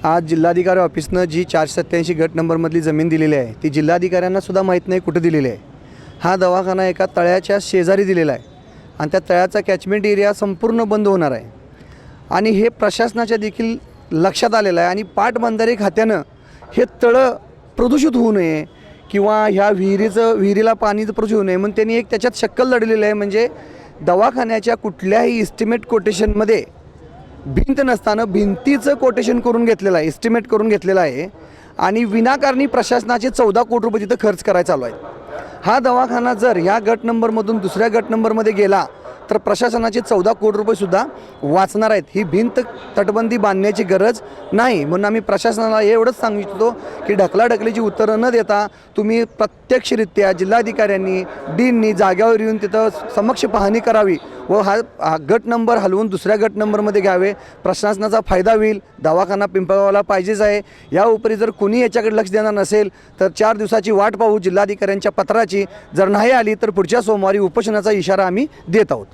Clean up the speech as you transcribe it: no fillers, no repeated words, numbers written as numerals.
आज जिल्हाधिकारी ऑफिसनं जी 487 गट नंबरमधली जमीन दिलेली आहे ती जिल्हाधिकाऱ्यांना सुद्धा माहीत नाही कुठे दिलेली आहे। हा दवाखाना एका तळ्याच्या शेजारी दिलेला आहे आणि त्या तळ्याचा कॅचमेंट एरिया संपूर्ण बंद होणार आहे आणि हे प्रशासनाच्या देखील लक्षात आलेलं आहे आणि पाटबंधारे खात्यानं हे तळं प्रदूषित होऊ नये किंवा ह्या विहिरीला पाणी प्रदूषित होऊ नये म्हणून त्यांनी एक त्याच्यात शक्कल लढलेलं आहे। म्हणजे दवाखान्याच्या कुठल्याही इस्टिमेट कोटेशनमध्ये भिंत नसताना भिंतीचं कोटेशन करून घेतलेलं आहे, एस्टिमेट करून घेतलेलं आहे आणि विनाकारणी प्रशासनाचे 14 कोटी रुपये तिथं खर्च करायला चालू आहे। हा दवाखाना जर ह्या गट नंबरमधून दुसऱ्या गट नंबरमध्ये गेला तर प्रशासनाचे 14 कोटी रुपयेसुद्धा वाचणार आहेत। ही भिंत तटबंदी बांधण्याची गरज नाही म्हणून आम्ही प्रशासनाला एवढंच सांगू इच्छितो की ढकलाढकलीची उत्तरं न देता तुम्ही प्रत्यक्षरित्या जिल्हाधिकाऱ्यांनी डीननी जाग्यावर येऊन तिथं समक्ष पाहणी करावी व हा गट नंबर हलवून दुसऱ्या गट नंबरमध्ये घ्यावे। प्रशासनाचा फायदा होईल, दवाखाना पिंपळगावला पाहिजेच आहे। या उपरी जर कोणी याच्याकडे लक्ष देणार नसेल तर 4 दिवसाची वाट पाहू जिल्हाधिकाऱ्यांच्या पत्राची। जर नाही आली तर पुढच्या सोमवारी उपोषणाचा इशारा आम्ही देत आहोत।